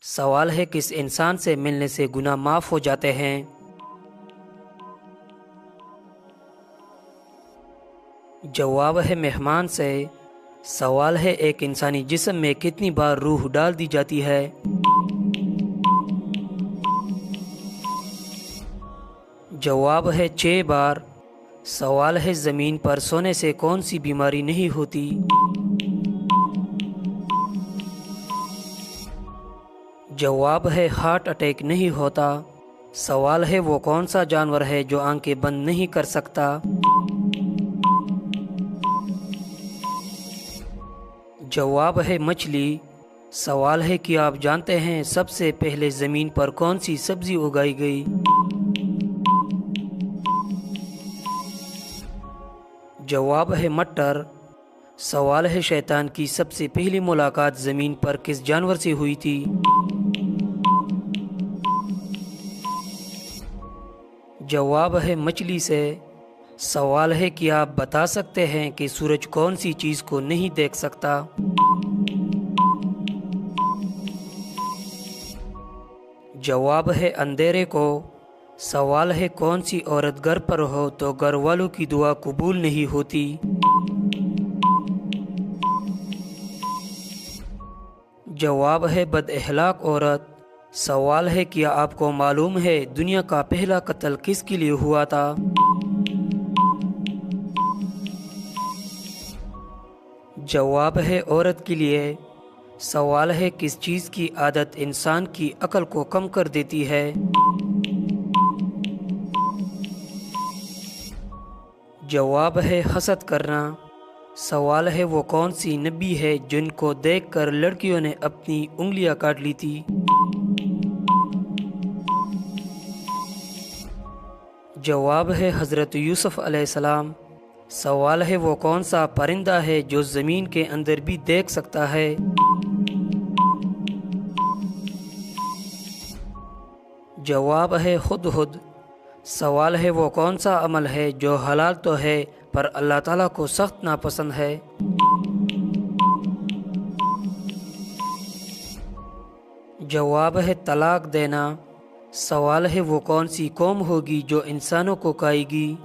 سوال ہے کس انسان سے ملنے سے گناہ معاف ہو جاتے ہیں؟ جواب ہے مہمان سے۔ سوال ہے ایک انسانی جسم میں کتنی بار روح ڈال دی جاتی ہے؟ جواب ہے 6 بار۔ سوال ہے زمین پر سونے سے کون سی بیماری نہیں ہوتی؟ جواب ہے ہارٹ اٹیک نہیں ہوتا۔ سوال ہے وہ کون سا جانور ہے جو آنکھیں بند نہیں کر سکتا؟ جواب ہے مچھلی۔ سوال ہے کہ آپ جانتے ہیں سب سے پہلے زمین پر کون سی سبزی اگائی گئی؟ جواب ہے مٹر۔ سوال ہے شیطان کی سب سے پہلی ملاقات زمین پر کس جانور سے ہوئی تھی؟ جواب ہے مچھلی سے۔ سوال ہے کہ آپ بتا سکتے ہیں کہ سورج کون سی چیز کو نہیں دیکھ سکتا؟ جواب ہے اندھیرے کو۔ سوال ہے کون سی عورت گھر پر ہو تو گھر والوں کی دعا قبول نہیں ہوتی؟ جواب ہے بد اخلاق عورت۔ سوال ہے کیا آپ کو معلوم ہے دنیا کا پہلا قتل کس کے لیے ہوا تھا؟ جواب ہے عورت کے لیے۔ سوال ہے کس چیز کی عادت انسان کی عقل کو کم کر دیتی ہے؟ جواب ہے حسد کرنا۔ سوال ہے وہ کون سی نبی ہے جن کو دیکھ کر لڑکیوں نے اپنی انگلیاں کاٹ لی تھی؟ جواب ہے حضرت یوسف علیہ السلام۔ سوال ہے وہ کون سا پرندہ ہے جو زمین کے اندر بھی دیکھ سکتا ہے؟ جواب ہے ہدہد۔ سوال ہے وہ کون سا عمل ہے جو حلال تو ہے پر اللہ تعالیٰ کو سخت ناپسند ہے؟ جواب ہے طلاق دینا۔ سوال ہے وہ کون سی قوم ہوگی جو انسانوں کو کھائے گی؟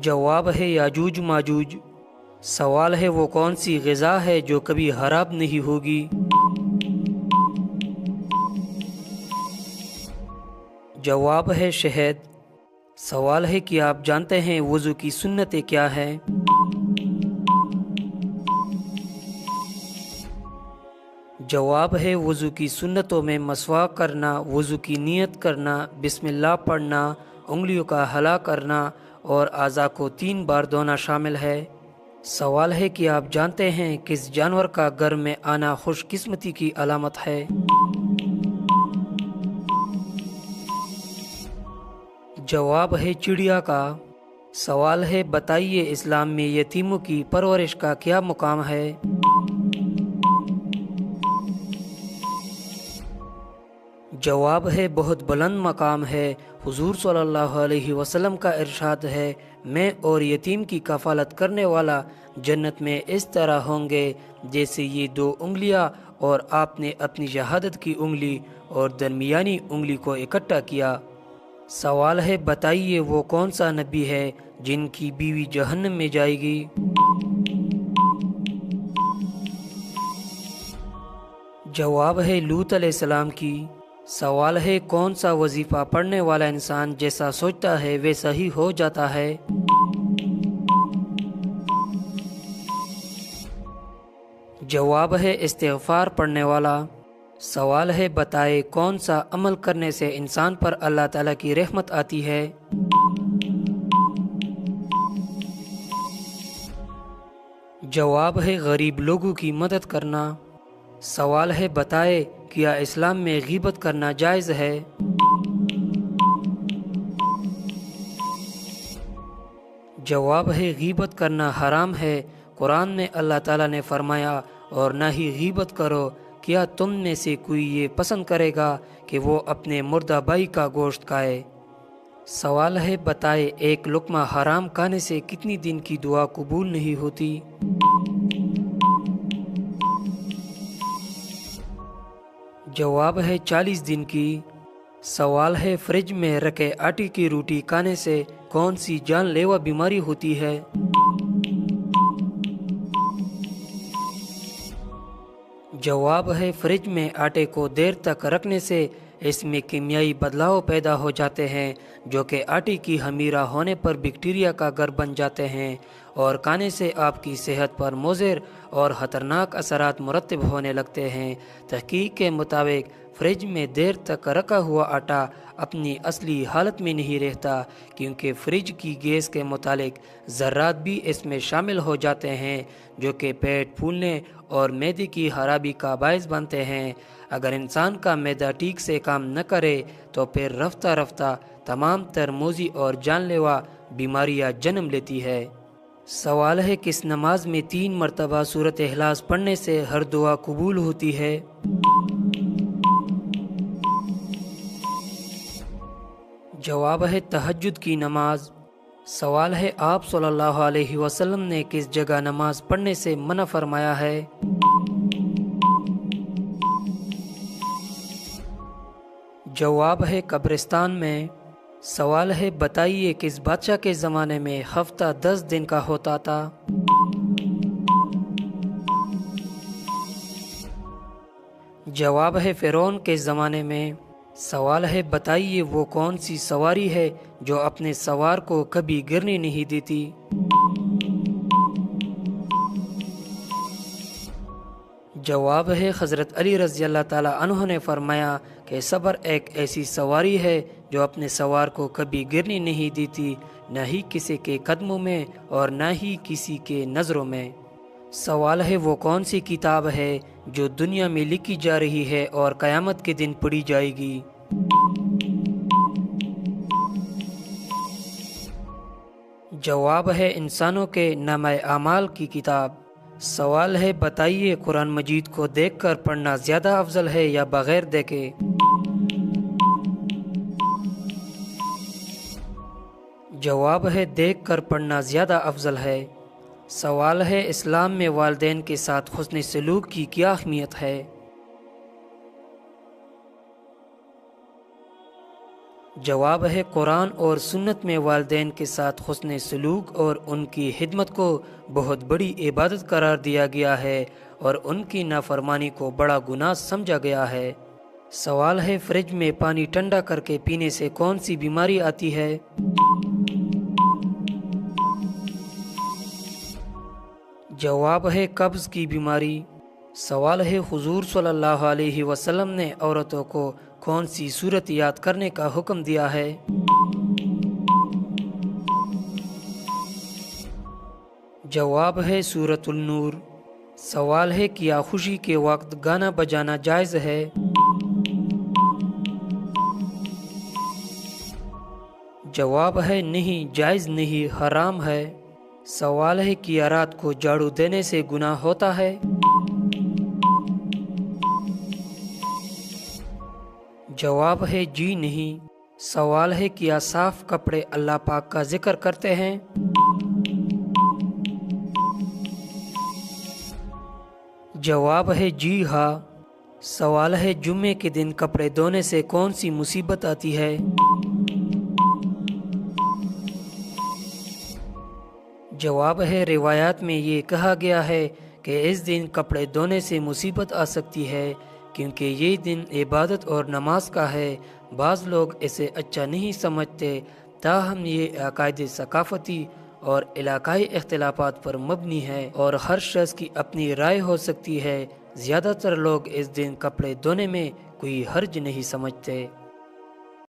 جواب ہے یاجوج ماجوج۔ سوال ہے وہ کون سی غذا ہے جو کبھی خراب نہیں ہوگی؟ جواب ہے شہد۔ سوال ہے کہ آپ جانتے ہیں وضو کی سنتیں کیا ہیں؟ جواب ہے وضو کی سنتوں میں مسواک کرنا، وضو کی نیت کرنا، بسم اللہ پڑھنا، انگلیوں کا ہلا کرنا اور اعضاء کو 3 بار دھونا شامل ہے۔ سوال ہے کہ آپ جانتے ہیں کس جانور کا گھر میں آنا خوش قسمتی کی علامت ہے؟ جواب ہے چڑیا کا۔ سوال ہے بتائیے اسلام میں یتیموں کی پرورش کا کیا مقام ہے؟ جواب ہے بہت بلند مقام ہے۔ حضور صلی اللہ علیہ وسلم کا ارشاد ہے میں اور یتیم کی کفالت کرنے والا جنت میں اس طرح ہوں گے جیسے یہ 2 انگلیاں، اور آپ نے اپنی شہادت کی انگلی اور درمیانی انگلی کو اکٹھا کیا۔ سوال ہے بتائیے وہ کون سا نبی ہے جن کی بیوی جہنم میں جائے گی؟ جواب ہے لوط علیہ السلام کی۔ سوال ہے کون سا وظیفہ پڑھنے والا انسان جیسا سوچتا ہے ویسا ہی ہو جاتا ہے؟ جواب ہے استغفار پڑھنے والا۔ سوال ہے بتائے کون سا عمل کرنے سے انسان پر اللہ تعالیٰ کی رحمت آتی ہے؟ جواب ہے غریب لوگوں کی مدد کرنا۔ سوال ہے بتائے کیا اسلام میں غیبت کرنا جائز ہے؟ جواب ہے غیبت کرنا حرام ہے۔ قرآن میں اللہ تعالیٰ نے فرمایا اور نہ ہی غیبت کرو۔ کیا تم میں سے کوئی یہ پسند کرے گا کہ وہ اپنے مردہ بھائی کا گوشت کھائے؟ سوال ہے بتائے ایک لقمہ حرام کھانے سے کتنی دن کی دعا قبول نہیں ہوتی؟ जवाब है 40 दिन की। सवाल है फ्रिज में रखे आटे की रोटी खाने से कौन सी जानलेवा बीमारी होती है? जवाब है फ्रिज में आटे को देर तक रखने से इसमें कीमियाई बदलाव पैदा हो जाते हैं जो कि आटे की खमीरा होने पर बैक्टीरिया का घर बन जाते हैं और खाने से आपकी सेहत पर मुज़र और ख़तरनाक असरात मुरतब होने लगते हैं। तहकीक के मुताबिक फ्रिज में देर तक रखा हुआ आटा अपनी असली हालत में नहीं रहता क्योंकि फ्रिज की गैस के मुतालिक ज़र्रात भी इसमें शामिल हो जाते हैं जो कि पेट फूलने और मैदे की खराबी का बायस बनते हैं। अगर इंसान का मैदा ठीक से काम न करे तो फिर रफ्ता रफ्ता तमाम तर मूज़ी और जानलेवा बीमारियां जन्म लेती है। सवाल है किस नमाज में 3 मरतबा सूरत इखलास पढ़ने से हर दुआ कबूल होती है? जवाब है तहज्जुद की नमाज। सवाल है आप सल्लल्लाहु अलैहि वसल्लम ने किस जगह नमाज पढ़ने से मना फरमाया है? जवाब है कब्रिस्तान में। सवाल है बताइए किस बादशाह के ज़माने में हफ्ता 10 दिन का होता था? जवाब है फ़िरौन के ज़माने में। सवाल है बताइए वो कौन सी सवारी है जो अपने सवार को कभी गिरने नहीं देती? जवाब है हज़रत अली रज़ी अल्लाह ताला अन्हु ने फरमाया कि सब्र एक ऐसी सवारी है जो अपने सवार को कभी गिरने नहीं देती, न ही किसी के कदमों में और न ही किसी के नज़रों में। सवाल है वो कौन सी किताब है जो दुनिया में लिखी जा रही है और क़यामत के दिन पढ़ी जाएगी? जवाब है इंसानों के नामे आमाल की किताब। सवाल है बताइए कुरान मजीद को देखकर पढ़ना ज़्यादा अफजल है या बगैर देखे? जवाब है देखकर पढ़ना ज़्यादा अफजल है। सवाल है इस्लाम में वालिदैन के साथ हुस्न सलूक की क्या अहमियत है? जवाब है कुरान और सुन्नत में वालिदैन के साथ हुस्न सलूक और उनकी खिदमत को बहुत बड़ी इबादत करार दिया गया है और उनकी नाफरमानी को बड़ा गुनाह समझा गया है। सवाल है फ्रिज में पानी ठंडा करके पीने से कौन सी बीमारी आती है? जवाब है कब्ज़ की बीमारी। सवाल है हुजूर सल्लल्लाहु अलैहि वसल्लम ने औरतों को कौन सी सूरत याद करने का हुक्म दिया है? जवाब है सूरतुल नूर। सवाल है क्या खुशी के वक्त गाना बजाना जायज़ है? जवाब है नहीं, जायज़ नहीं, हराम है। सवाल है कि रात को झाड़ू देने से गुनाह होता है? जवाब है जी नहीं। सवाल है क्या साफ कपड़े अल्लाह पाक का जिक्र करते हैं? जवाब है जी हाँ। सवाल है जुम्मे के दिन कपड़े धोने से कौन सी मुसीबत आती है? जवाब है रिवायात में ये कहा गया है कि इस दिन कपड़े धोने से मुसीबत आ सकती है क्योंकि ये दिन इबादत और नमाज का है। बाज़ लोग इसे अच्छा नहीं समझते, ताहम ये अकायदे सकाफ़ती और इलाकाई इख्तिलाफात पर मबनी है और हर शख्स की अपनी राय हो सकती है। ज़्यादातर लोग इस दिन कपड़े धोने में कोई हर्ज नहीं समझते।